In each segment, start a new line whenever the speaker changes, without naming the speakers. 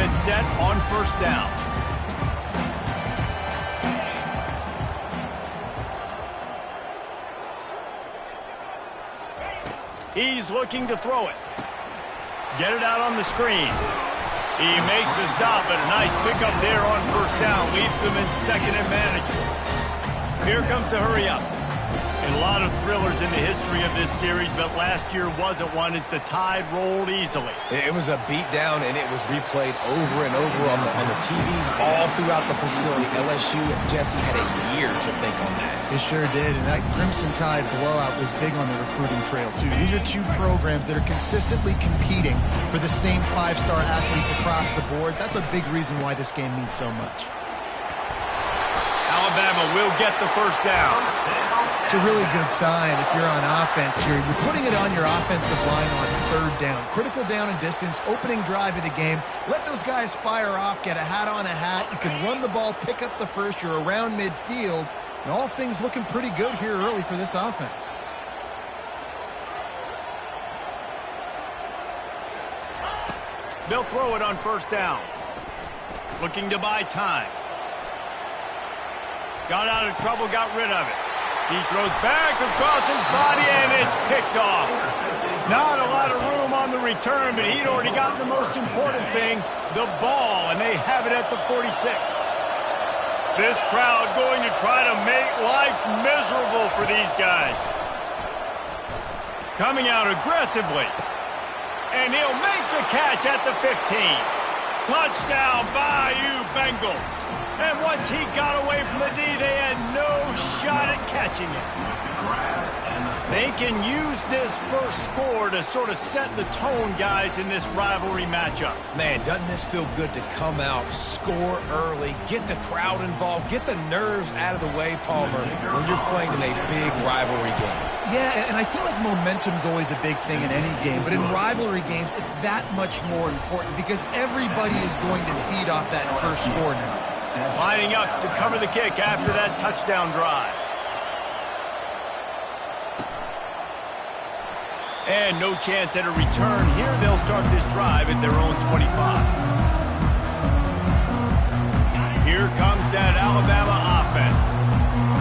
get set on first down. He's looking to throw it. Get it out on the screen. He makes the stop, but a nice pickup there on first down. Leaves him in second and manageable. Here comes the hurry up. And a lot of thrillers in the history of this series, but last year wasn't one as the tide rolled easily.
It was a beatdown, and it was replayed over and over on the TVs all throughout the facility. LSU and Jesse had a year to think on that.
It sure did, and that Crimson Tide blowout was big on the recruiting trail, too. These are two programs that are consistently competing for the same five-star athletes across the board. That's a big reason why this game means so much.
Alabama will get the first down.
It's a really good sign if you're on offense here. You're putting it on your offensive line on third down. Critical down and distance, opening drive of the game. Let those guys fire off, get a hat on a hat. You can run the ball, pick up the first. You're around midfield. And all things looking pretty good here early for this offense.
They'll throw it on first down. Looking to buy time. Got out of trouble, got rid of it. He throws back across his body, and it's picked off. Not a lot of room on the return, but he'd already gotten the most important thing, the ball, and they have it at the 46. This crowd going to try to make life miserable for these guys. Coming out aggressively. And he'll make the catch at the 15. Touchdown, Bayou Bengals. And once he got away from the D, they had no shot at catching it. They can use this first score to sort of set the tone, guys, in this rivalry matchup.
Man, doesn't this feel good to come out, score early, get the crowd involved, get the nerves out of the way, Palmer, when you're playing in a big rivalry game.
Yeah, and I feel like momentum's always a big thing in any game, but in rivalry games, it's that much more important because everybody is going to feed off that first score now.
Lining up to cover the kick after that touchdown drive. And no chance at a return here. They'll start this drive at their own 25. Here comes that Alabama offense.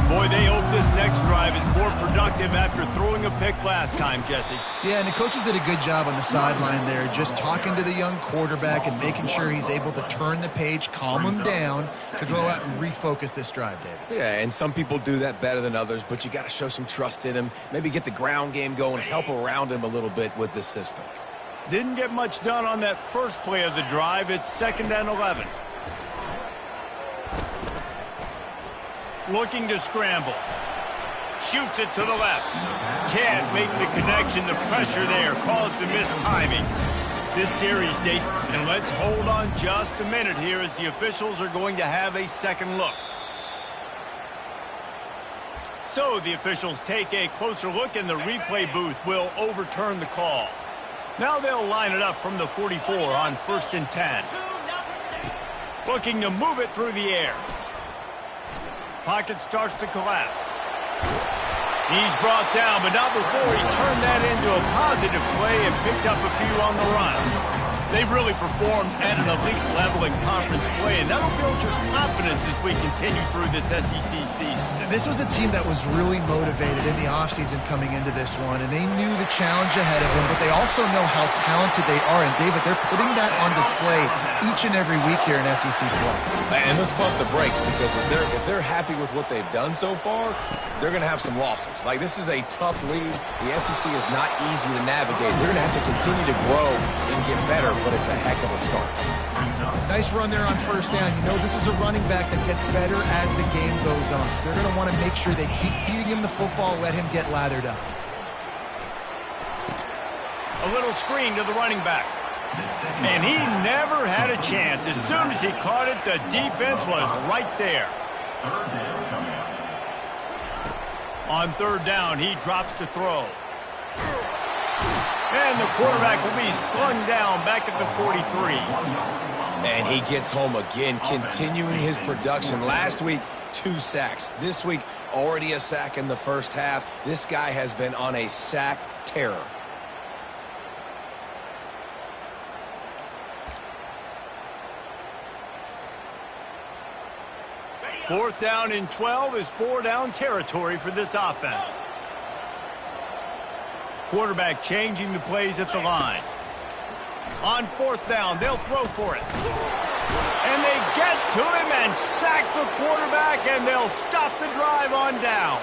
Boy, they hope this next drive is more productive after throwing a pick last time, Jesse.
Yeah, and the coaches did a good job on the sideline there, just talking to the young quarterback and making sure he's able to turn the page, calm him down, to go out and refocus this drive, David.
Yeah, and some people do that better than others, but you got to show some trust in him, maybe get the ground game going, help around him a little bit with this system.
Didn't get much done on that first play of the drive. It's 2nd and 11. Looking to scramble. Shoots it to the left. Can't make the connection. The pressure there caused the mistiming. This series, Dave, and let's hold on just a minute here as the officials are going to have a second look. So the officials take a closer look, and the replay booth will overturn the call. Now they'll line it up from the 44 on 1st and 10. Looking to move it through the air. Pocket starts to collapse. He's brought down, but not before he turned that into a positive play and picked up a few on the run. They've really performed at an elite level in conference play, and that'll build your confidence as we continue through this SEC season.
This was a team that was really motivated in the offseason coming into this one, and they knew the challenge ahead of them, but they also know how talented they are. And, David, they're putting that on display each and every week here in SEC play.
And let's pump the brakes, because if they're happy with what they've done so far, they're going to have some losses. Like, this is a tough league. The SEC is not easy to navigate. They're going to have to continue to grow and get better, but it's a heck of a start.
Nice run there on first down. You know, this is a running back that gets better as the game goes on. So they're going to want to make sure they keep feeding him the football, let him get lathered up.
A little screen to the running back. And he never had a chance. As soon as he caught it, the defense was right there. On third down, he drops to throw. And the quarterback will be slung down back at the 43.
And he gets home again, continuing his production. Last week, 2 sacks. This week, already a sack in the first half. This guy has been on a sack terror.
4th down and 12 is 4-down territory for this offense. Quarterback changing the plays at the line. On 4th down, they'll throw for it. And they get to him and sack the quarterback, and they'll stop the drive on downs.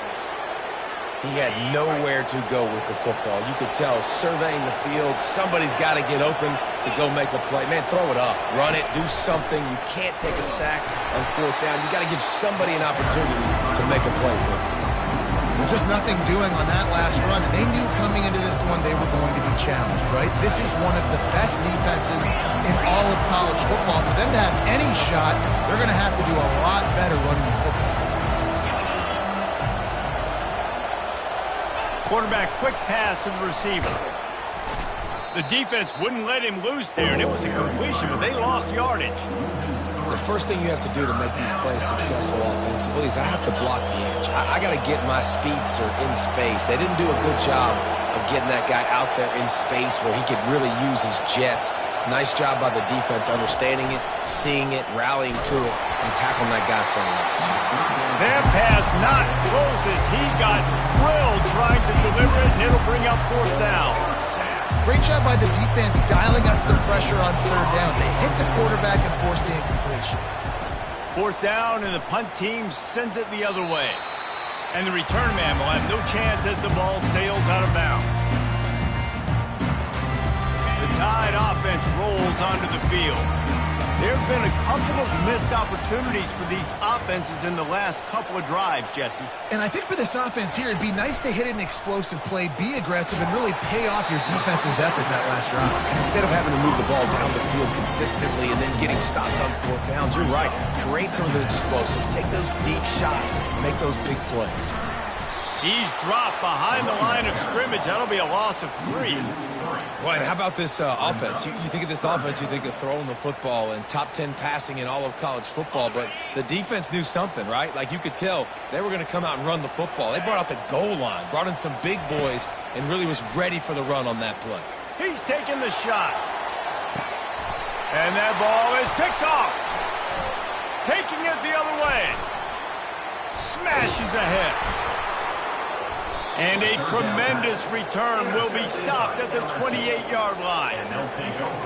He had nowhere to go with the football. You could tell, surveying the field, somebody's got to get open to go make a play. Man, throw it up, run it, do something. You can't take a sack on 4th down. You got to give somebody an opportunity to make a play for him.
Just nothing doing on that last run, and they knew coming into this one they were going to be challenged, right? This is one of the best defenses in all of college football. For them to have any shot, they're going to have to do a lot better running the football.
Quarterback quick pass to the receiver. The defense wouldn't let him loose there, and it was a completion, but they lost yardage.
The first thing you have to do to make these plays successful offensively is I have to block the edge. I got to get my speedster in space. They didn't do a good job of getting that guy out there in space where he could really use his jets. Nice job by the defense understanding it, seeing it, rallying to it, and tackling that guy from the us.
That pass not close as he got drilled trying to deliver it, and it'll bring up 4th down.
Great job by the defense dialing up some pressure on 3rd down. They hit the quarterback and forced the incompletion.
4th down, and the punt team sends it the other way. And the return man will have no chance as the ball sails out of bounds. The Tide offense rolls onto the field. There have been a couple of missed opportunities for these offenses in the last couple of drives, Jesse.
And I think for this offense here, it'd be nice to hit an explosive play, be aggressive, and really pay off your defense's effort that last drive.
And instead of having to move the ball down the field consistently and then getting stopped on 4th downs, you're right. Create some of the explosives. Take those deep shots. Make those big plays.
He's dropped behind the line of scrimmage. That'll be a loss of 3.
Well, and how about this offense? You think of this offense, you think of throwing the football and top 10 passing in all of college football, but the defense knew something, right? Like you could tell they were going to come out and run the football. They brought out the goal line, brought in some big boys, and really was ready for the run on that play.
He's taking the shot. And that ball is picked off. Taking it the other way. Smashes ahead. And a tremendous return will be stopped at the 28-yard line.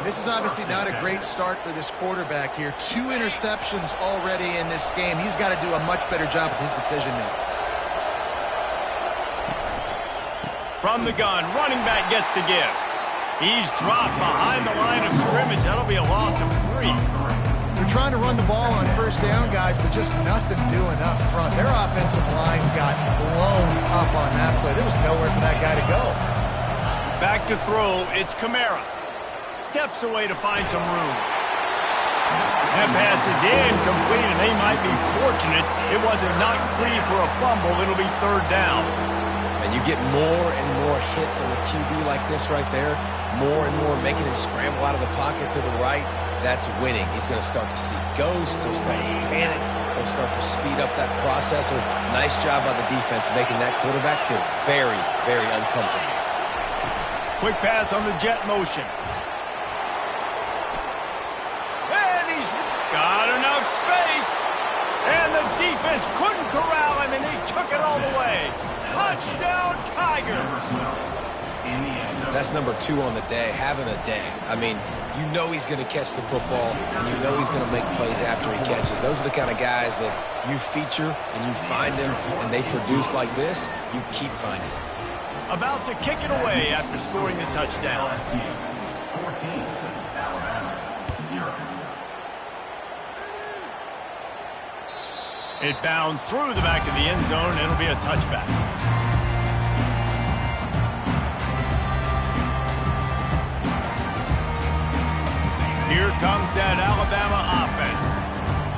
This is obviously not a great start for this quarterback here. 2 interceptions already in this game. He's got to do a much better job with his decision-making.
From the gun, running back gets to give. He's dropped behind the line of scrimmage. That'll be a loss of 3.
They're trying to run the ball on 1st down, guys, but just nothing doing up front. Their offensive line got blown up on that play. There was nowhere for that guy to go.
Back to throw, it's Kamara. Steps away to find some room. That pass is incomplete, and they might be fortunate it wasn't knocked free for a fumble. It'll be 3rd down.
And you get more and more hits on the QB like this right there, more and more making him scramble out of the pocket to the right. That's winning. He's going to start to see ghosts. He'll start to panic. He'll start to speed up that processor. Nice job by the defense making that quarterback feel very, very uncomfortable.
Quick pass on the jet motion. And he's got enough space. And the defense couldn't corral him, and he took it all the way. Touchdown, Tigers.
That's number 2 on the day, having a day. I mean, you know he's going to catch the football, and you know he's going to make plays after he catches. Those are the kind of guys that you feature and you find them, and they produce like this, you keep finding them.
About to kick it away after scoring the touchdown.
14, Alabama, 0.
It bounds through the back of the end zone, and it'll be a touchback. Here comes that Alabama offense.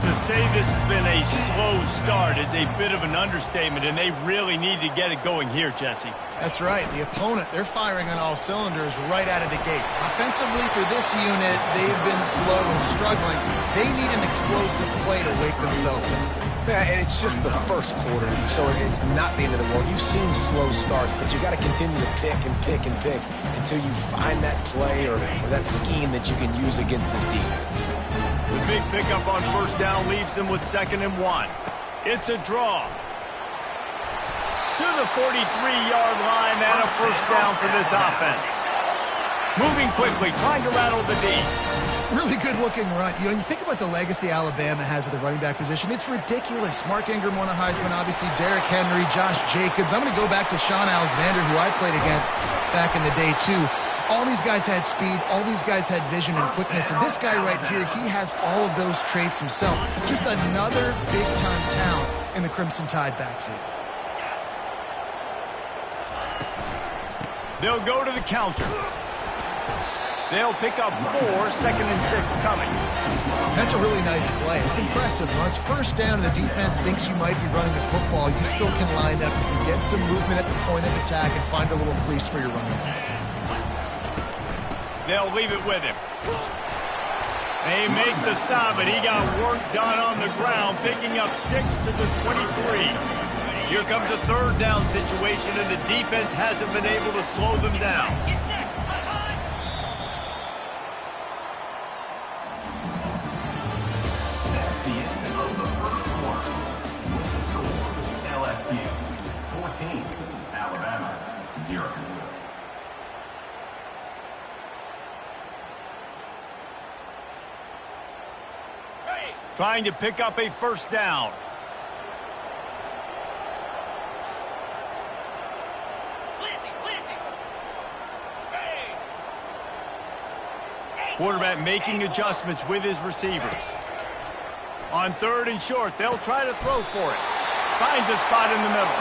To say this has been a slow start is a bit of an understatement, and they really need to get it going here, Jesse.
That's right. The opponent, they're firing on all cylinders right out of the gate. Offensively for this unit, they've been slow and struggling. They need an explosive play to wake themselves up.
Yeah, and it's just the first quarter, so it's not the end of the world. You've seen slow starts, but you got to continue to pick and pick and pick until you find that play or that scheme that you can use against this defense.
The big pickup on 1st down leaves them with 2nd and 1. It's a draw. To the 43-yard line and a first down for this offense. Moving quickly, trying to rattle the D.
Really good-looking run. You think about the legacy Alabama has at the running back position. It's ridiculous. Mark Ingram won a Heisman, obviously Derrick Henry, Josh Jacobs. I'm going to go back to Sean Alexander, who I played against back in the day, too. All these guys had speed. All these guys had vision and quickness. And this guy right here, he has all of those traits himself. Just another big-time talent in the Crimson Tide backfield.
They'll go to the counter. They'll pick up 4, 2nd and 6 coming.
That's a really nice play. It's impressive. When it's first down and the defense thinks you might be running the football, you still can line up. You can get some movement at the point of attack and find a little fleece for your running back.
They'll leave it with him. They make the stop, and he got work done on the ground, picking up 6 to the 23. Here comes a third down situation, and the defense hasn't been able to slow them down.
That's the end of the first quarter. With the score, LSU 14, Alabama 0.
Trying to pick up a first down. Quarterback making adjustments with his receivers. On 3rd and short, they'll try to throw for it. Finds a spot in the middle.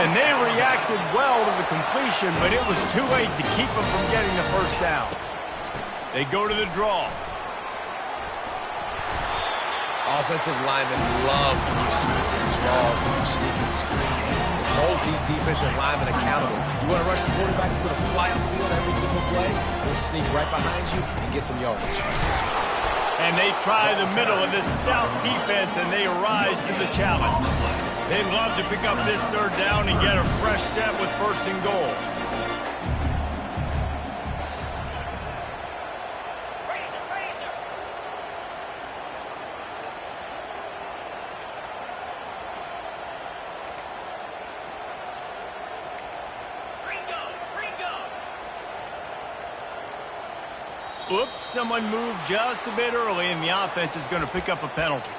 And they reacted well to the completion, but it was too late to keep them from getting the first down. They go to the draw.
Offensive linemen love when you sneak in draws, when you sneak in screens. It holds these defensive linemen accountable. You want to rush the quarterback, you're going to fly upfield every single play. He'll sneak right behind you and get some yardage.
And they try the middle of this stout defense, and they rise to the challenge. They'd love to pick up this 3rd down and get a fresh set with 1st and goal. Oops, someone moved just a bit early, and the offense is going to pick up a penalty.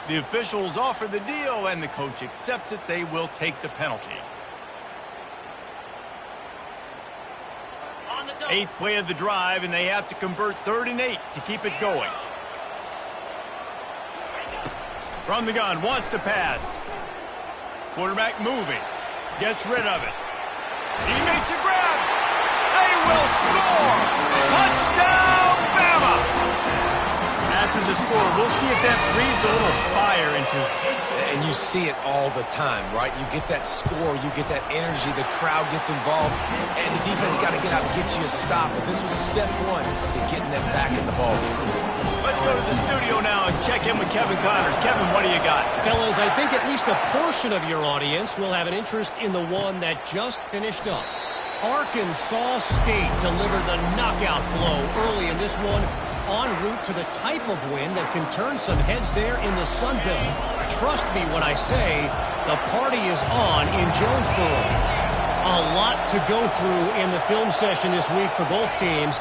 The officials offer the deal, and the coach accepts it. They will take the penalty. 8th play of the drive, and they have to convert 3rd and 8 to keep it going. From the gun, wants to pass. Quarterback moving. Gets rid of it. He makes a grab. They will score! Touchdown, Bama! After the score, we'll see if that breathes a little fire into it.
And you see it all the time, right? You get that score, you get that energy, the crowd gets involved, and the defense got to get out and get you a stop. But this was step 1 to getting them back in the ball game.
Let's go to the studio now and check in with Kevin Connors. Kevin, what do you got?
Fellas, I think at least a portion of your audience will have an interest in the one that just finished up. Arkansas State delivered the knockout blow early in this one, en route to the type of win that can turn some heads there in the Sun Belt. Trust me when I say the party is on in Jonesboro. A lot to go through in the film session this week for both teams,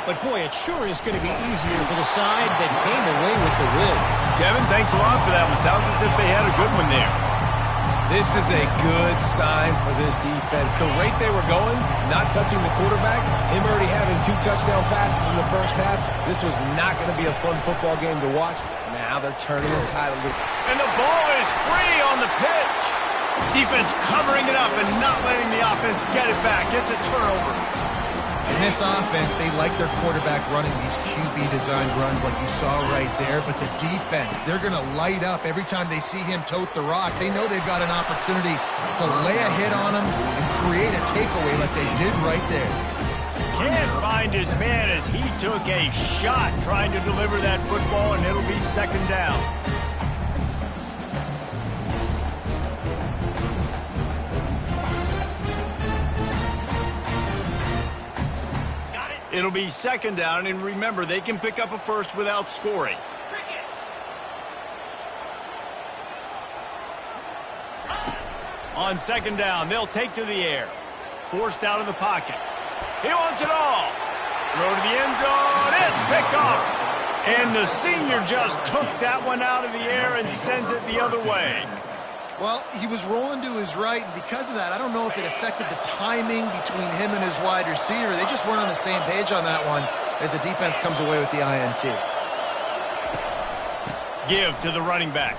but boy, it sure is going to be easier for the side that came away with the win.
Kevin, thanks a lot for that one. Sounds as if they had a good one there.
This is a good sign for this defense. The rate they were going, not touching the quarterback, him already having 2 touchdown passes in the first half, this was not going to be a fun football game to watch. Now they're turning the tide a little.
And the ball is free on the pitch. Defense covering it up and not letting the offense get it back. It's a turnover.
In this offense, they like their quarterback running these QB-designed runs like you saw right there, but the defense, they're going to light up every time they see him tote the rock. They know they've got an opportunity to lay a hit on him and create a takeaway like they did right there.
Can't find his man as he took a shot trying to deliver that football, and it'll be 2nd down. It'll be 2nd down, and remember, they can pick up a first without scoring. On second down, they'll take to the air. Forced out of the pocket. He wants it all. Throw to the end zone. It's picked off. And the senior just took that one out of the air and sends it the other way.
Well, he was rolling to his right, and because of that, I don't know if it affected the timing between him and his wide receiver. They just weren't on the same page on that one as the defense comes away with the INT.
Give to the running back.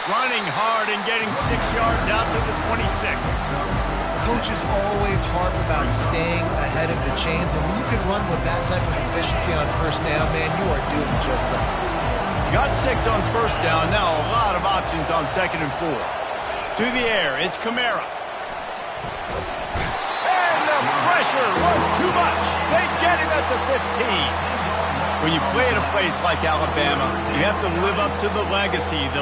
Running hard and getting 6 yards out to the 26.
Coaches always harp about staying ahead of the chains, and when you can run with that type of efficiency on first down, man, you are doing just that.
Got 6 on first down. Now a lot of options on second and 4. To the air, it's Kamara. And the pressure was too much. They get him at the 15. When you play at a place like Alabama, you have to live up to the legacy of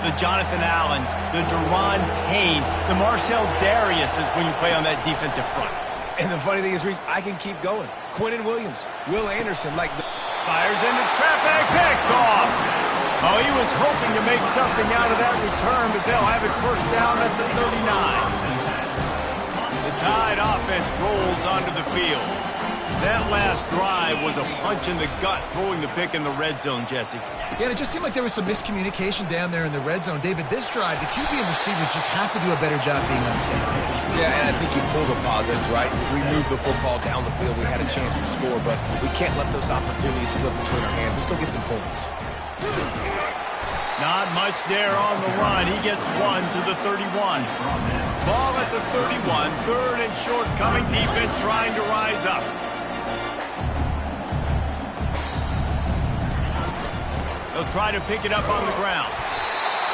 the Jonathan Allens, the Deron Paynes, the Marcel Dariuses when you play on that defensive front.
And the funny thing is, Reese, I can keep going. Quinnen Williams, Will Anderson,
Fires into traffic, picked off. Oh, he was hoping to make something out of that return, but they'll have it first down at the 39. The Tide offense rolls onto the field. That last drive was a punch in the gut, throwing the pick in the red zone, Jesse.
Yeah, and it just seemed like there was some miscommunication down there in the red zone. David, this drive, the QB and receivers just have to do a better job being on the same page.
Yeah, and I think you pull the positives, right? We moved the football down the field. We had a chance to score, but we can't let those opportunities slip between our hands. Let's go get some points.
Not much there on the run. He gets 1 to the 31. Ball at the 31. Third and short coming. Defense trying to rise up. They'll try to pick it up on the ground.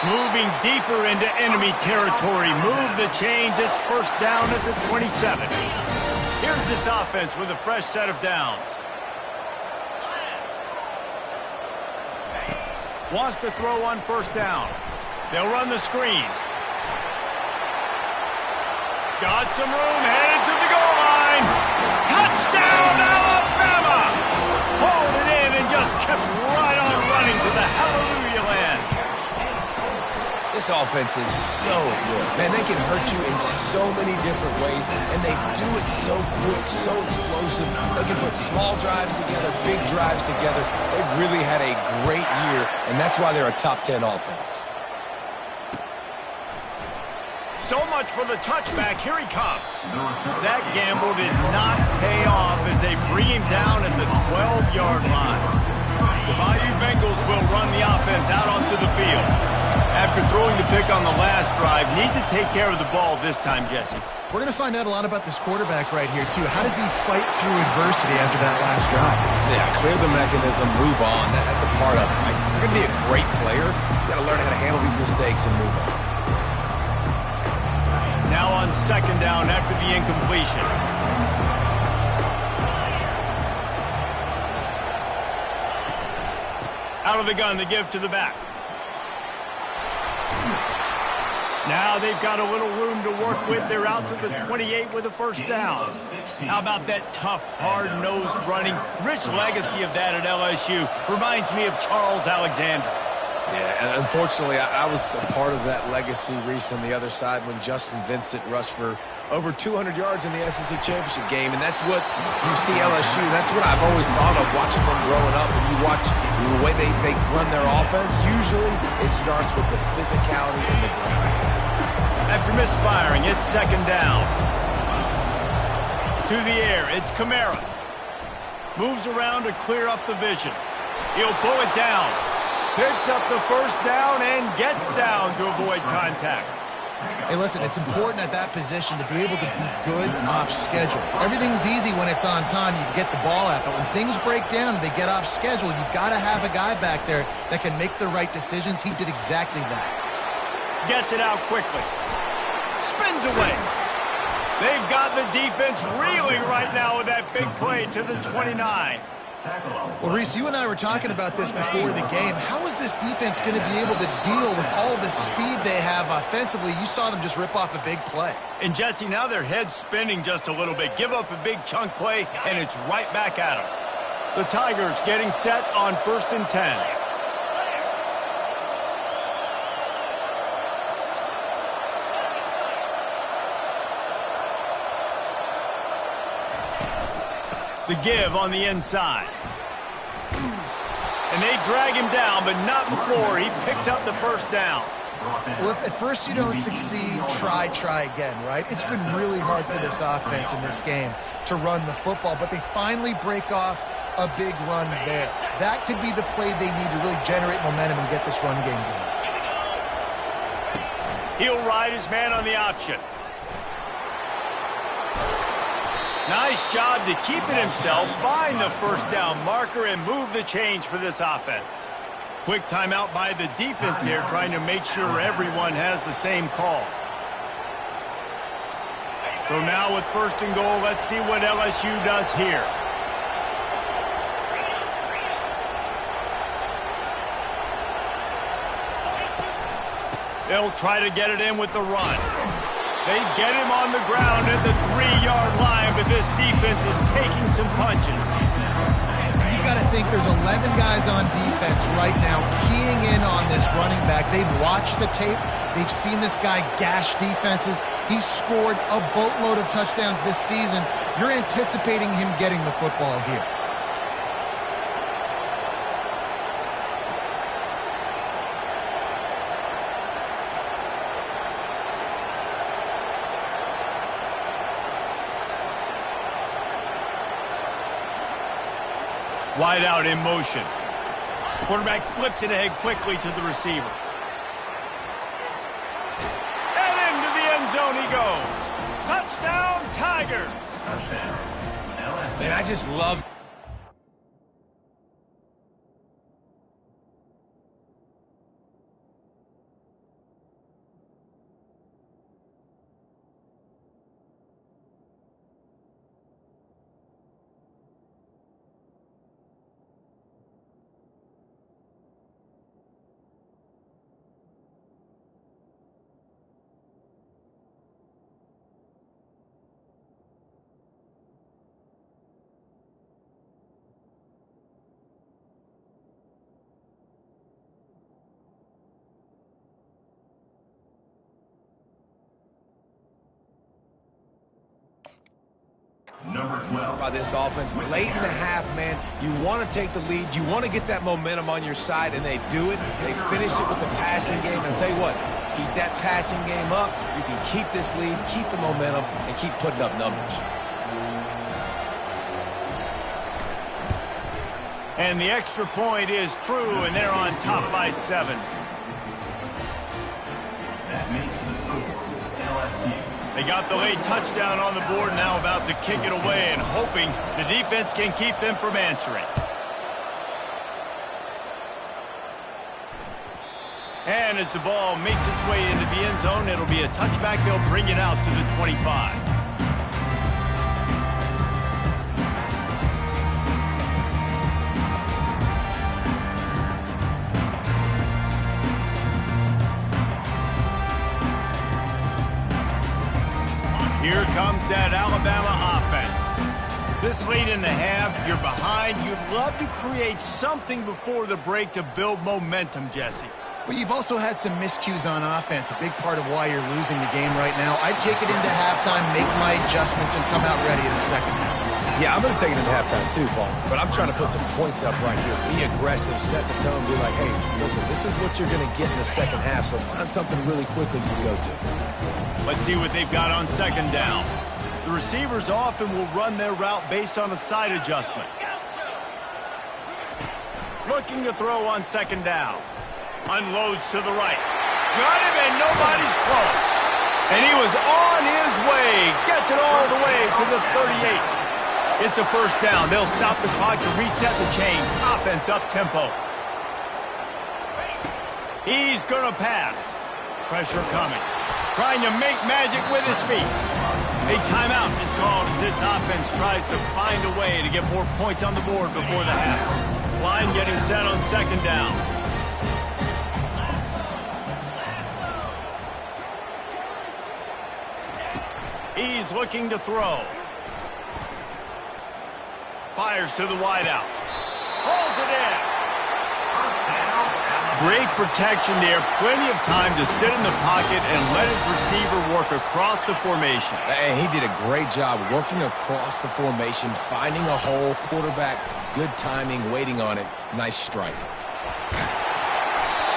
Moving deeper into enemy territory. Move the chains. It's first down at the 27. Here's this offense with a fresh set of downs. Wants to throw on first down. They'll run the screen. Got some room. Headed to the goal line. Touchdown, Alabama! Pulled it in and just kept right on running to the hallelujah land.
This offense is so good. Man, they can hurt you in so many different ways, and they do it so quick, so explosive. They can put small drives together, big drives together. They've really had a great year, and that's why they're a top 10 offense.
So much for the touchback. Here he comes. That gamble did not pay off as they bring him down at the 12-yard line. The Bayou Bengals will run the offense out onto the field. After throwing the pick on the last drive, need to take care of the ball this time, Jesse.
We're going to find out a lot about this quarterback right here, too. How does he fight through adversity after that last drive?
Yeah, clear the mechanism, move on. That's a part of it. Right? If you're going to be a great player, you got to learn how to handle these mistakes and move on.
Now on second down after the incompletion. Out of the gun to give to the back. Now they've got a little room to work with. They're out to the 28 with a first down. How about that tough, hard-nosed running? Rich legacy of that at LSU. Reminds me of Charles Alexander.
Yeah, and unfortunately, I was a part of that legacy, Reese, on the other side when Justin Vincent rushed for over 200 yards in the SEC Championship game, and that's what you see LSU. That's what I've always thought of watching them growing up. And you watch the way they run their offense, usually it starts with the physicality in the ground.
After misfiring, it's second down. To the air, it's Kamara. Moves around to clear up the vision. He'll pull it down. Picks up the first down and gets down to avoid contact.
Hey, listen, it's important at that position to be able to be good off schedule. Everything's easy when it's on time. You can get the ball out. But when things break down and they get off schedule, you've got to have a guy back there that can make the right decisions. He did exactly that. Gets
it out quickly. Spins away. They've got the defense reeling right now with that big play to the 29.
Well, Reese, you and I were talking about this before the game. How is this defense going to be able to deal with all the speed they have offensively? You saw them just rip off a big play.
And, Jesse, now their head's spinning just a little bit. Give up a big chunk play, and it's right back at them. The Tigers getting set on 1st and 10. The give on the inside. And they drag him down, but not before he picks up the first down.
Well, if at first you don't succeed, try again, right? It's been really hard for this offense in this game to run the football, but they finally break off a big run there. That could be the play they need to really generate momentum and get this run game going.
He'll ride his man on the option. Nice job to keep it himself, find the first down marker, and move the change for this offense. Quick timeout by the defense there, trying to make sure everyone has the same call. So now with first and goal, let's see what LSU does here. They'll try to get it in with the run. They get him on the ground at the 3-yard line, but this defense is taking some punches.
You've got to think there's 11 guys on defense right now keying in on this running back. They've watched the tape. They've seen this guy gash defenses. He's scored a boatload of touchdowns this season. You're anticipating him getting the football here.
Wide out in motion. Quarterback flips it ahead quickly to the receiver. And into the end zone he goes. Touchdown, Tigers.
Man, I just love...
Number 12.
By this offense, late in the half, man, you want to take the lead. You want to get that momentum on your side, and they do it. They finish it with the passing game. And I'll tell you what, keep that passing game up. You can keep this lead, keep the momentum, and keep putting up numbers.
And the extra point is true, and they're on top by 7.
That makes the score LSU.
They got the late touchdown on the board, now about to kick it away and hoping the defense can keep them from answering. And as the ball makes its way into the end zone, it'll be a touchback. They'll bring it out to the 25. Here comes that Alabama offense. This late in the half, you're behind. You'd love to create something before the break to build momentum, Jesse.
But you've also had some miscues on offense, a big part of why you're losing the game right now. I'd take it into halftime, make my adjustments, and come out ready in the second half.
Yeah, I'm going to take it into halftime too, Paul. But I'm trying to put some points up right here. Be aggressive, set the tone, be like, hey, listen, this is what you're going to get in the second half, so find something really quickly you can go to.
Let's see what they've got on second down. The receivers often will run their route based on a side adjustment. Looking to throw on second down. Unloads to the right. Got him, and nobody's close. And he was on his way. Gets it all the way to the 38. It's a first down. They'll stop the clock to reset the chains. Offense up tempo. He's going to pass. Pressure coming. Trying to make magic with his feet. A timeout is called as this offense tries to find a way to get more points on the board before the half. Line getting set on second down. He's looking to throw. Fires to the wideout. Holds it in. Great protection there. Plenty of time to sit in the pocket and let his receiver work across the formation.
And he did a great job working across the formation, finding a hole, quarterback, good timing, waiting on it. Nice strike.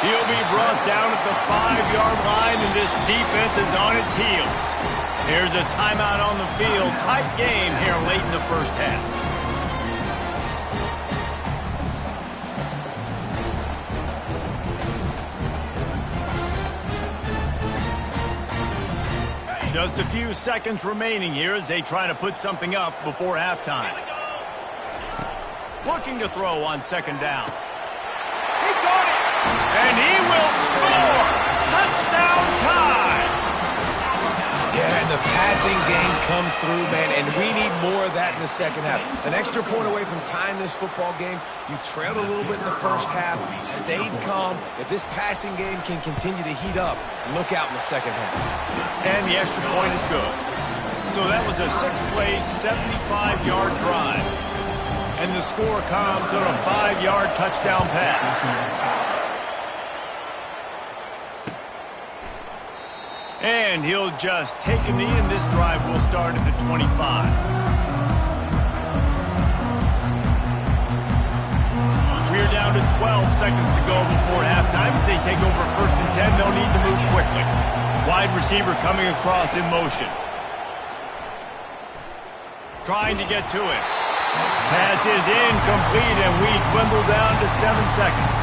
He'll be brought down at the 5-yard line, and this defense is on its heels. Here's a timeout on the field. Tight game here late in the first half. Just a few seconds remaining here as they try to put something up before halftime. Looking to throw on second down. He got it! And he will score! Touchdown time!
Yeah, and the passing game comes through, man, and we need more of that in the second half. An extra point away from tying this football game. You trailed a little bit in the first half, stayed calm. If this passing game can continue to heat up, look out in the second half.
And the extra point is good. So that was a 6-play, 75-yard drive. And the score comes on a 5-yard touchdown pass. And he'll just take a knee, and this drive will start at the 25. We're down to 12 seconds to go before halftime. As they take over first and 10, they'll need to move quickly. Wide receiver coming across in motion. Trying to get to it. Pass is incomplete, and we dwindle down to 7 seconds.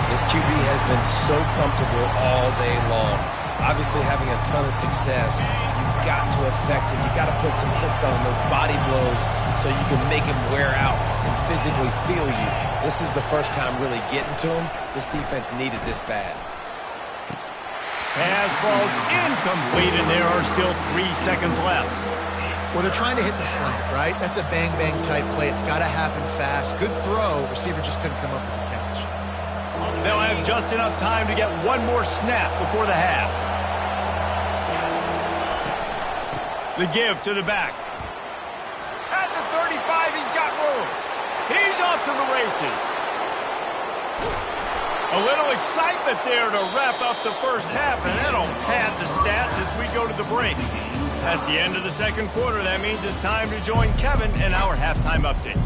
This QB has been so comfortable all day long. Obviously having a ton of success. You've got to affect him. You've got to put some hits on him, those body blows, so you can make him wear out and physically feel you. This is the first time really getting to him. This defense needed this bad.
Pass falls incomplete, and there are still 3 seconds left.
Well, they're trying to hit the slant, right? That's a bang-bang type play. It's got to happen fast. Good throw. Receiver just couldn't come up with the catch.
They'll have just enough time to get one more snap before the half. The give to the back. At the 35, he's got room. He's off to the races. A little excitement there to wrap up the first half, and that'll pad the stats as we go to the break. That's the end of the second quarter. That means it's time to join Kevin in our halftime update.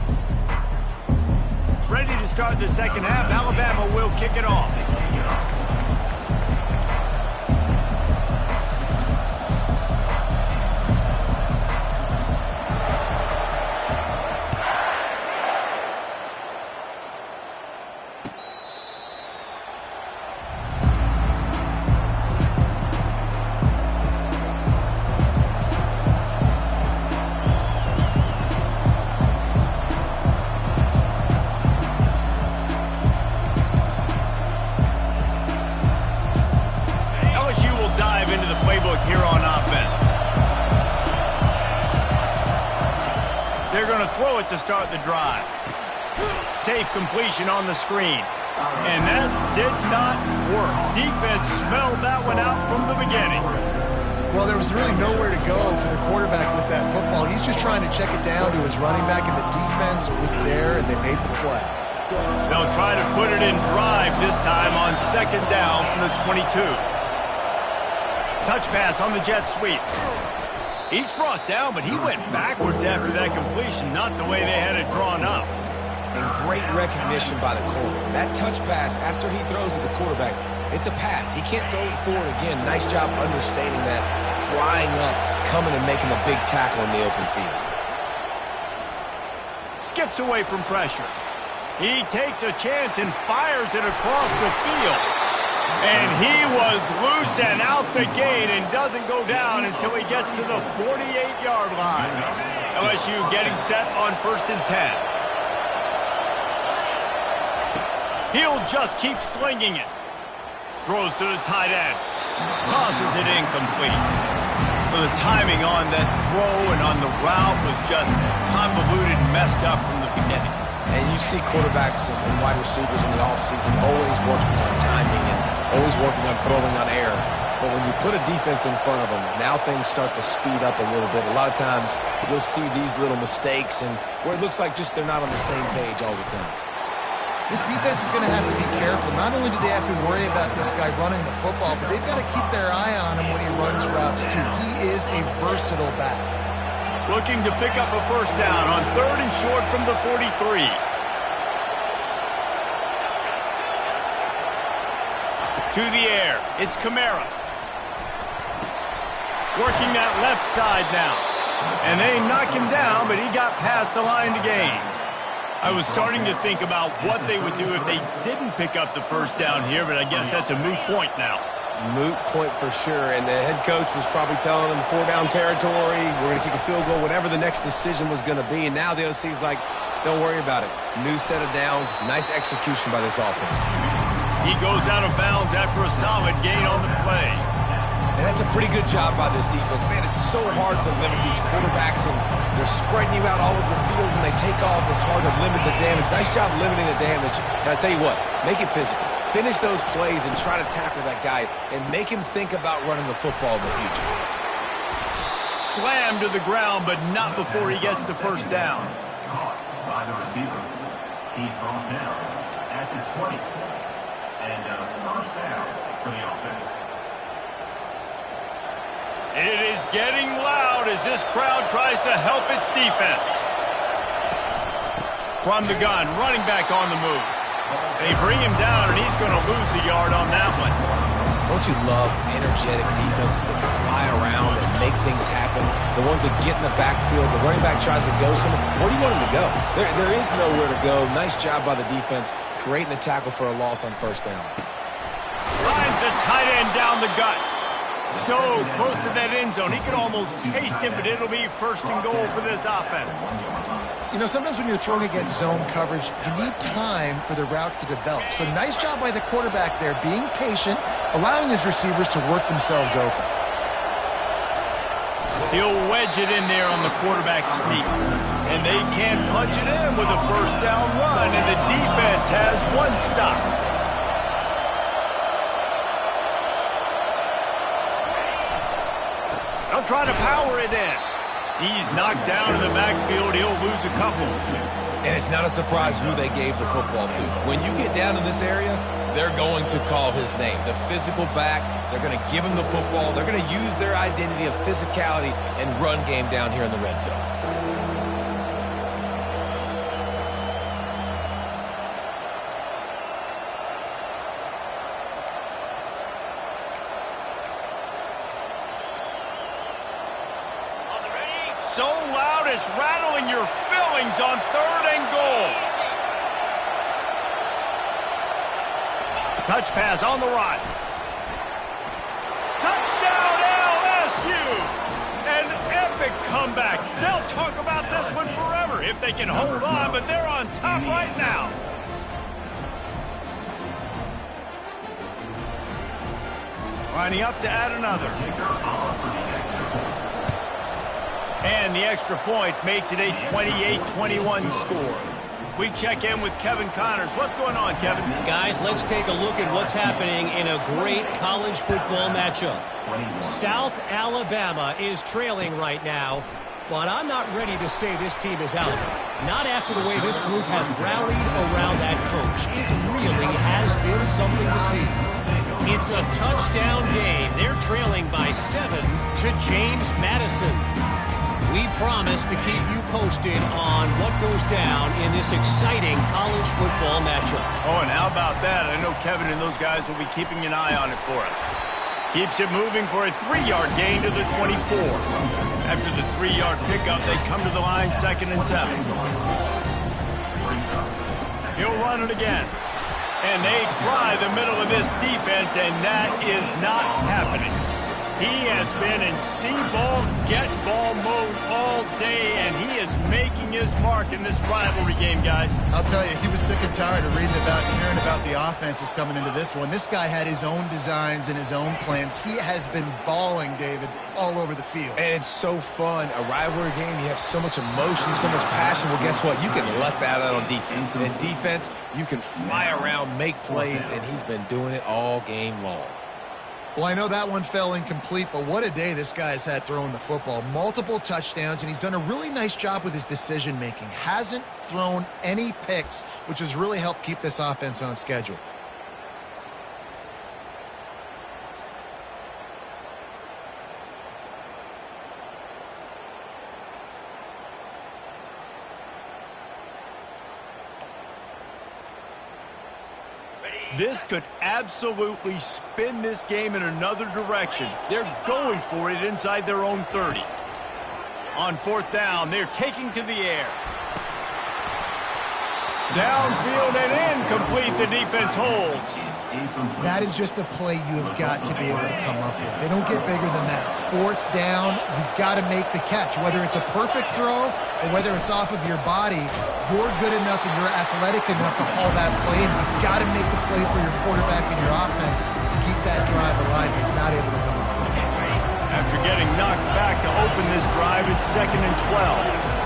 Ready to start the second half. Alabama will kick it off. Here on offense. They're going to throw it to start the drive. Safe completion on the screen. And that did not work. Defense smelled that one out from the beginning.
Well, there was really nowhere to go for the quarterback with that football. He's just trying to check it down to his running back, and the defense was there, and they made the play.
They'll try to put it in drive this time on second down from the 22. Touch pass on the jet sweep. He's brought down, but he went backwards after that completion, not the way they had it drawn up.
And great recognition by the corner. That touch pass, after he throws at the quarterback, it's a pass. He can't throw it forward again. Nice job understanding that, flying up, coming and making a big tackle in the open field.
Skips away from pressure. He takes a chance and fires it across the field. And he was loose and out the gate and doesn't go down until he gets to the 48-yard line. LSU getting set on first and 10. He'll just keep slinging it. Throws to the tight end. Tosses it incomplete. The timing on that throw and on the route was just convoluted and messed up from the beginning.
And you see quarterbacks and wide receivers in the offseason always working on timing and always working on throwing on air. But when you put a defense in front of them, now things start to speed up a little bit. A lot of times you'll see these little mistakes and where it looks like just they're not on the same page all the time.
This defense is going to have to be careful. Not only do they have to worry about this guy running the football, but they've got to keep their eye on him when he runs routes too. He is a versatile back.
Looking to pick up a first down on 3rd and short from the 43. To the air, it's Kamara. Working that left side now. And they knock him down, but he got past the line to gain. I was starting to think about what they would do if they didn't pick up the first down here, but I guess that's a moot point now.
Moot point for sure, and the head coach was probably telling them 4-down territory, we're going to kick a field goal, whatever the next decision was going to be, and now the OC's like, don't worry about it. New set of downs, nice execution by this offense.
He goes out of bounds after a solid gain on the play.
And that's a pretty good job by this defense. Man, it's so hard to limit these quarterbacks, and they're spreading you out all over the field. When they take off, it's hard to limit the damage. Nice job limiting the damage. And I tell you what, make it physical. Finish those plays and try to tackle that guy and make him think about running the football in the future.
Slammed to the ground, but not before he gets the first down.
Caught by the receiver. He's brought down at the 20. And first down for the offense.
It is getting loud as this crowd tries to help its defense. From the gun, running back on the move. They bring him down, and he's going to lose a yard on that one.
Don't you love energetic defenses that fly around and make things happen? The ones that get in the backfield, the running back tries to go somewhere. Where do you want him to go? There is nowhere to go. Nice job by the defense, creating the tackle for a loss on first down.
Lines a tight end down the gut. So close to that end zone, he could almost taste him, but it'll be 1st and goal for this offense.
You know, sometimes when you're throwing against zone coverage, you need time for the routes to develop. So nice job by the quarterback there, being patient, allowing his receivers to work themselves open.
He'll wedge it in there on the quarterback sneak. And they can't punch it in with a first down run, and the defense has one stop. They'll try to power it in. He's knocked down in the backfield. He'll lose a couple.
And it's not a surprise who they gave the football to. When you get down in this area, they're going to call his name. The physical back, they're going to give him the football. They're going to use their identity of physicality and run game down here in the red zone.
So loud it's rattling your fillings on 3rd and goal. Touch pass on the run. Touchdown LSU! An epic comeback. They'll talk about this one forever if they can hold on, but they're on top right now. Lining up to add another. And the extra point makes it a 28-21 score. We check in with Kevin Connors. What's going on, Kevin?
Guys, let's take a look at what's happening in a great college football matchup. South Alabama is trailing right now, but I'm not ready to say this team is out. Not after the way this group has rallied around that coach. It really has been something to see. It's a touchdown game. They're trailing by 7 to James Madison. We promise to keep you posted on what goes down in this exciting college football matchup.
Oh, and how about that? I know Kevin and those guys will be keeping an eye on it for us. Keeps it moving for a 3-yard gain to the 24. After the 3-yard pickup, they come to the line 2nd and 7. He'll run it again. And they try the middle of this defense, and that is not happening. He has been in see-ball, get-ball mode all day, and he is making his mark in this rivalry game, guys.
I'll tell you, he was sick and tired of reading about and hearing about the offenses coming into this one. This guy had his own designs and his own plans. He has been balling, David, all over the field.
And it's so fun. A rivalry game, you have so much emotion, so much passion. Well, guess what? You can let that out on defense. And in defense, you can fly around, make plays, and he's been doing it all game long.
Well, I know that one fell incomplete, but what a day this guy's had throwing the football. Multiple touchdowns, and he's done a really nice job with his decision-making. Hasn't thrown any picks, which has really helped keep this offense on schedule.
This could absolutely spin this game in another direction. They're going for it inside their own 30. On fourth down, they're taking to the air. Downfield and incomplete. The defense holds.
That is just a play you have got to be able to come up with. They don't get bigger than that. Fourth down, you've got to make the catch. Whether it's a perfect throw or whether it's off of your body, you're good enough and you're athletic enough to haul that play, and you've got to make the play for your quarterback and your offense to keep that drive alive. He's not able to come up with it.
After getting knocked back to open this drive, it's 2nd and 12.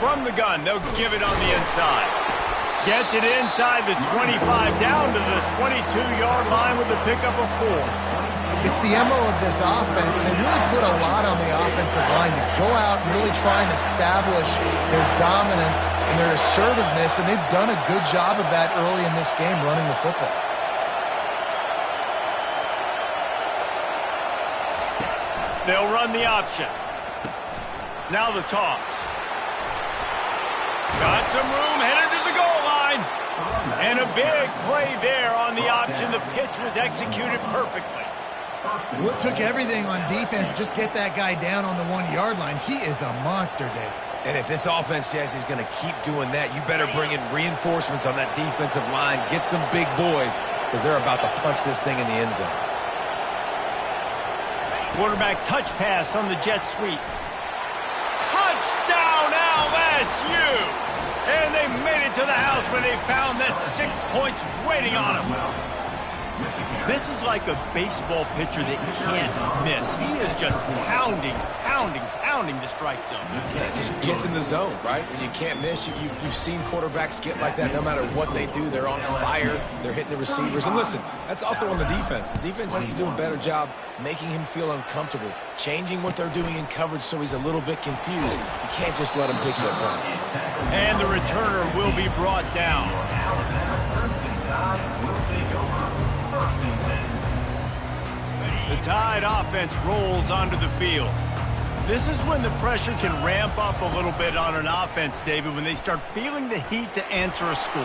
From the gun, they'll give it on the inside. Gets it inside the 25, down to the 22-yard line with a pickup of 4.
It's the MO of this offense, and they really put a lot on the offensive line to go out and really try and establish their dominance and their assertiveness, and they've done a good job of that early in this game running the football.
They'll run the option. Now the toss. Got some room, headed to the goal line. And a big play there on the option. The pitch was executed perfectly.
Well, it took everything on defense to just get that guy down on the 1-yard line. He is a monster, Dave.
And if this offense, Jesse, is going to keep doing that, you better bring in reinforcements on that defensive line. Get some big boys, because they're about to punch this thing in the end zone.
Quarterback touch pass on the jet sweep. Touchdown LSU! And they made it to the house when they found that 6 points waiting on them. This is like a baseball pitcher that can't miss. He is just pounding the strike zone.
Yeah, it just gets in the zone, right? When you can't miss, you've seen quarterbacks get like that no matter what they do. They're on fire. They're hitting the receivers. And listen, that's also on the defense. The defense has to do a better job making him feel uncomfortable, changing what they're doing in coverage so he's a little bit confused. You can't just let him pick you apart.
And the returner will be brought down. The Tide offense rolls onto the field. This is when the pressure can ramp up a little bit on an offense, David, when they start feeling the heat to answer a score.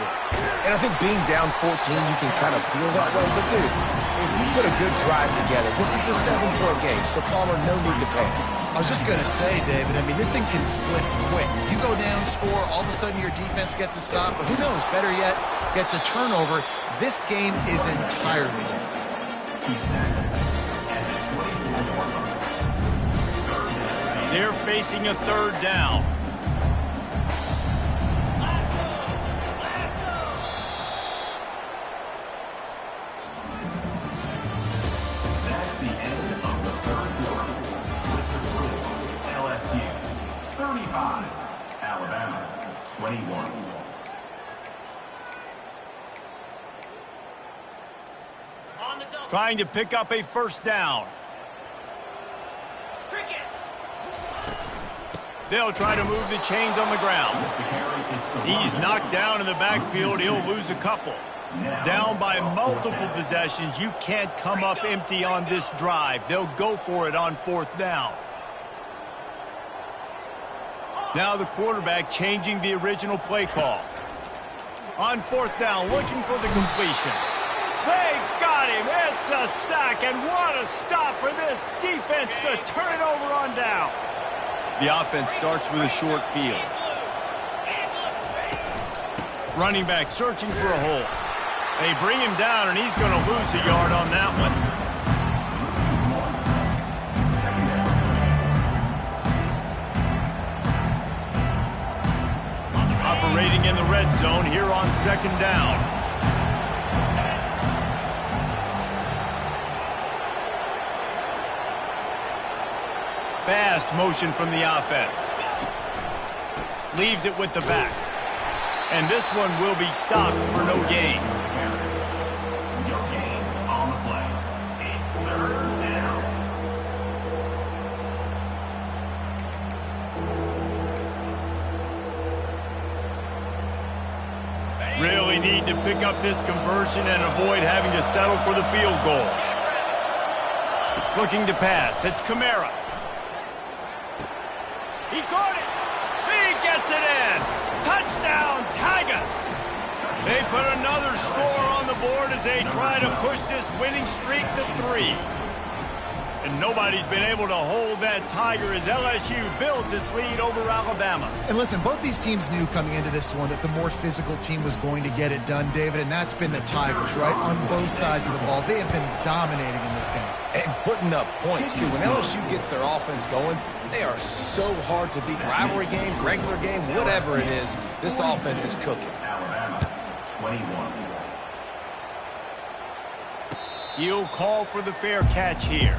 And I think being down 14, you can kind of feel that way. But, dude, if you put a good drive together, this is a 7-point game, so Palmer, no need to panic.
I was just going to say, David, I mean, this thing can flip quick. You go down, score, all of a sudden your defense gets a stop, or who knows, better yet, gets a turnover. This game is entirely different.
They're facing a 3rd down.
That's the end of the 3rd quarter. With the score, LSU 35, Alabama 21.
Trying to pick up a 1st down. They'll try to move the chains on the ground. He's knocked down in the backfield. He'll lose a couple. Down by multiple possessions. You can't come up empty on this drive. They'll go for it on 4th down. Now the quarterback changing the original play call. On 4th down, looking for the completion. They got him. It's a sack, and what a stop for this defense to turn it over on downs. The offense starts with a short field. Running back searching for a hole. They bring him down, and he's going to lose a yard on that one. Operating in the red zone here on 2nd down. Fast motion from the offense. Leaves it with the back. And this one will be stopped for no gain. really need to pick up this conversion and avoid having to settle for the field goal. Looking to pass. It's Kamara. He caught it. He gets it in. Touchdown, Tigers. They put another score on the board as they try to push this winning streak to 3. And nobody's been able to hold that Tiger as LSU built its lead over Alabama.
And listen, both these teams knew coming into this one that the more physical team was going to get it done, David, and that's been the Tigers, right? On both sides of the ball. They have been dominating in this game.
And putting up points, too. When LSU gets their offense going, they are so hard to beat. Rivalry game, regular game, whatever it is, this offense is cooking.
Alabama, 21.
He'll call for the fair catch here.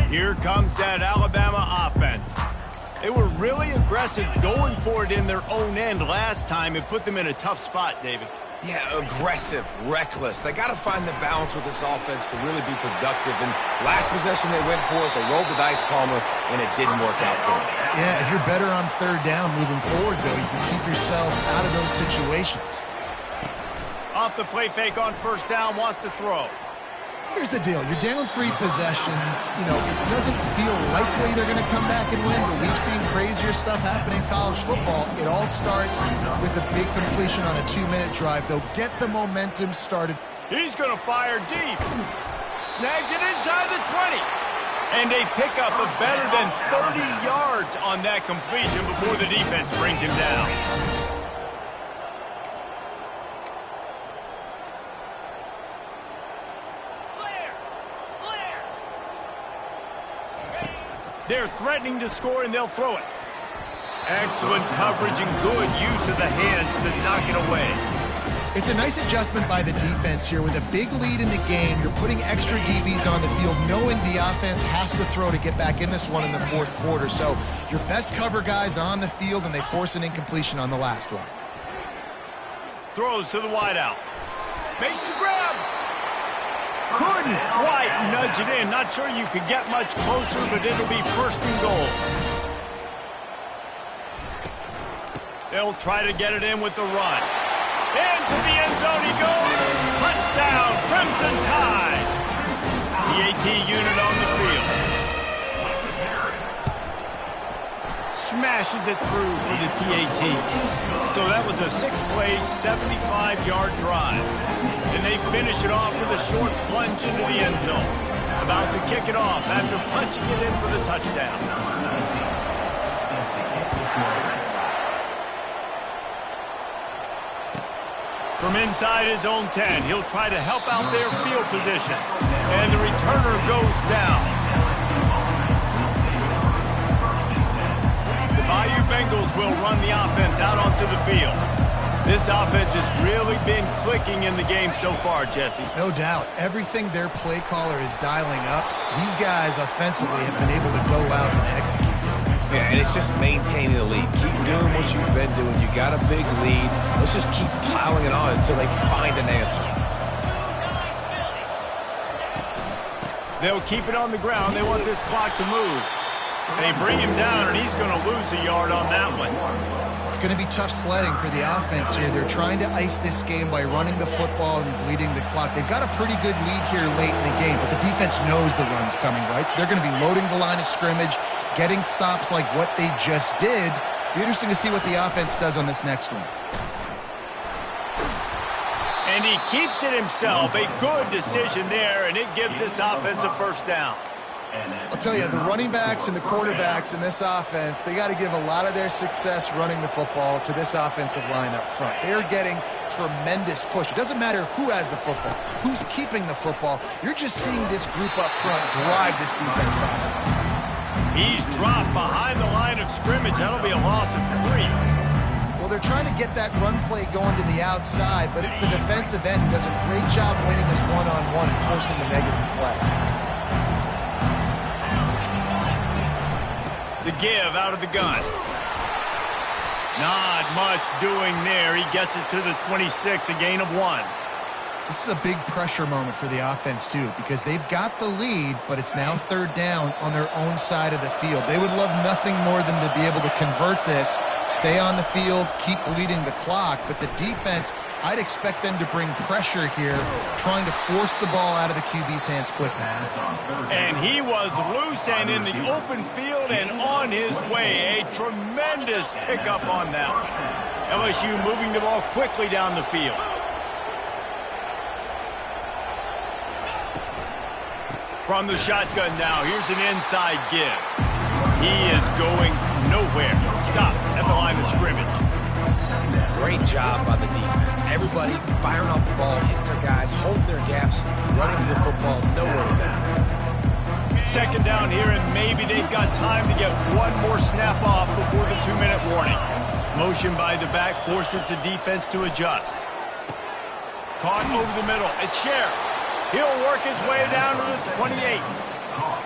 Here comes that Alabama offense. They were really aggressive going for it in their own end last time and put them in a tough spot, David.
Yeah, aggressive, reckless. They got to find the balance with this offense to really be productive. And last possession they went for it, they rolled the dice, Palmer, and it didn't work out for them.
Yeah, if you're better on third down moving forward, though, you can keep yourself out of those situations.
Off the play fake on first down, wants to throw.
Here's the deal. You're down 3 possessions. You know, it doesn't feel likely they're going to come back and win, but we've seen crazier stuff happen in college football. It all starts with a big completion on a 2-minute drive. They'll get the momentum started.
He's going to fire deep. Snags it inside the 20. And they pick up a better than 30 yards on that completion before the defense brings him down. They're threatening to score, and they'll throw it. Excellent coverage and good use of the hands to knock it away.
It's a nice adjustment by the defense here. With a big lead in the game, you're putting extra DBs on the field, knowing the offense has to throw to get back in this one in the fourth quarter. So your best cover guys on the field, and they force an incompletion on the last one.
Throws to the wideout. Makes the grab. Couldn't quite nudge it in. Not sure you could get much closer, but it'll be first and goal. They'll try to get it in with the run. Into the end zone he goes. Touchdown, Crimson Tide. BTA unit on the field. Smashes it through for the PAT. So that was a 6-play, 75-yard drive. And they finish it off with a short plunge into the end zone. About to kick it off after punching it in for the touchdown. From inside his own 10, he'll try to help out their field position. And the returner goes down. The Bayou Bengals will run the offense out onto the field. This offense has really been clicking in the game so far, Jesse.
No doubt. Everything their play caller is dialing up, these guys offensively have been able to go out and execute.
Yeah, and it's just maintaining the lead. Keep doing what you've been doing. You got a big lead. Let's just keep piling it on until they find an answer.
They'll keep it on the ground. They want this clock to move. They bring him down, and he's going to lose a yard on that one.
It's going to be tough sledding for the offense here. They're trying to ice this game by running the football and bleeding the clock. They've got a pretty good lead here late in the game, but the defense knows the run's coming, right? So they're going to be loading the line of scrimmage, getting stops like what they just did. Be interesting to see what the offense does on this next one.
And he keeps it himself. A good decision there, and it gives this offense a first down.
I'll tell you, the running backs and the quarterbacks in this offense, they got to give a lot of their success running the football to this offensive line up front. They're getting tremendous push. It doesn't matter who has the football, who's keeping the football. You're just seeing this group up front drive this defense back.
He's dropped behind the line of scrimmage. That'll be a loss of 3.
Well, they're trying to get that run play going to the outside, but it's the defensive end who does a great job winning this one-on-one and forcing the negative play.
The give out of the gun. Not much doing there. He gets it to the 26, a gain of 1.
This is a big pressure moment for the offense, too, because they've got the lead, but it's now third down on their own side of the field. They would love nothing more than to be able to convert this, stay on the field, keep bleeding the clock. But the defense, I'd expect them to bring pressure here, trying to force the ball out of the QB's hands quickly.
And he was loose and in the open field and on his way. A tremendous pickup on that one. LSU moving the ball quickly down the field. From the shotgun now, here's an inside give. He is going nowhere. Stop at the line of scrimmage.
Great job by the defense. Everybody firing off the ball, hitting their guys, holding their gaps, running to the football, nowhere to go.
Second down here, and maybe they've got time to get one more snap off before the 2-minute warning. Motion by the back forces the defense to adjust. Caught over the middle. It's Sheriff. He'll work his way down to the 28.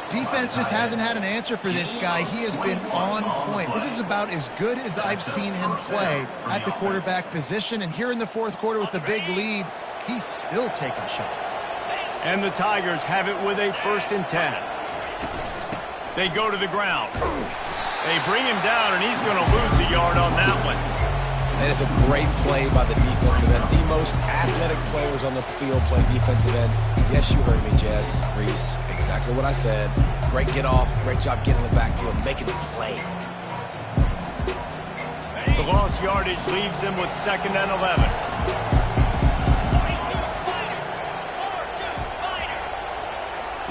Defense just hasn't had an answer for this guy. He has been on point. This is about as good as I've seen him play at the quarterback position. And here in the fourth quarter with a big lead, he's still taking shots.
And the Tigers have it with a 1st and 10. They go to the ground. They bring him down, and he's going to lose a yard on that one.
And it's a great play by the defensive end. The most athletic players on the field play defensive end. Yes, you heard me, Jess, Reese. Exactly what I said. Great get off. Great job getting in the backfield, making the play.
The lost yardage leaves them with 2nd and 11.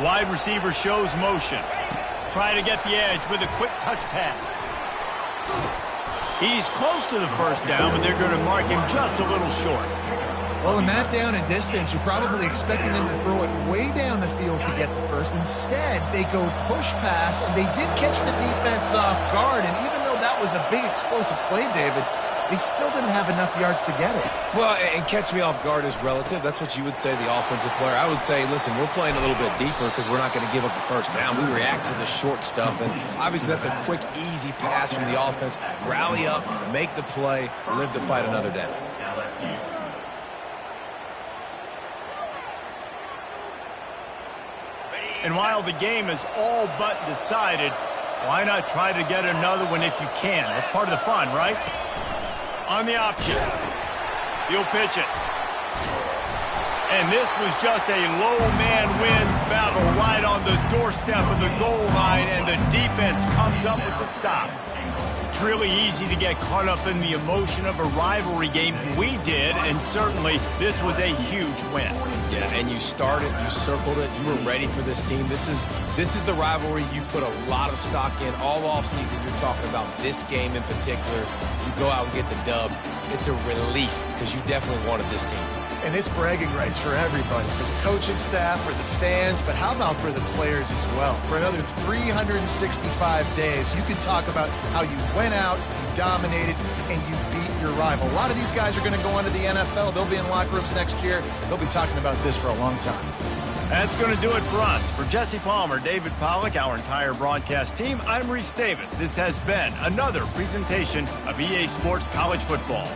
Wide receiver shows motion. Trying to get the edge with a quick touch pass. He's close to the 1st down, but they're going to mark him just a little short.
Well, in that down and distance, you're probably expecting them to throw it way down the field to get the first. Instead, they go push pass, and they did catch the defense off guard. And even though that was a big explosive play, David, they still didn't have enough yards to get it.
Well, and catch me off guard is relative. That's what you would say, the offensive player. I would say, listen, we're playing a little bit deeper because we're not going to give up the 1st down. We react to the short stuff, and obviously that's a quick, easy pass from the offense. Rally up, make the play, live to fight another down.
And while the game is all but decided, why not try to get another one if you can? That's part of the fun, right? On the option. He'll pitch it. And this was just a low man wins battle right on the doorstep of the goal line, and the defense comes up with the stop. It's really easy to get caught up in the emotion of a rivalry game. We did, and certainly this was a huge win.
Yeah, and you started, you circled it, you were ready for this team. This is the rivalry you put a lot of stock in all offseason. You're talking about this game in particular. You go out and get the dub. It's a relief because you definitely wanted this team.
And it's bragging rights for everybody, for the coaching staff, for the fans, but how about for the players as well? For another 365 days, you can talk about how you went out, you dominated, and you beat your rival. A lot of these guys are going to go on to the NFL. They'll be in locker rooms next year. They'll be talking about this for a long time.
That's going to do it for us. For Jesse Palmer, David Pollack, our entire broadcast team, I'm Reese Davis. This has been another presentation of EA Sports College Football.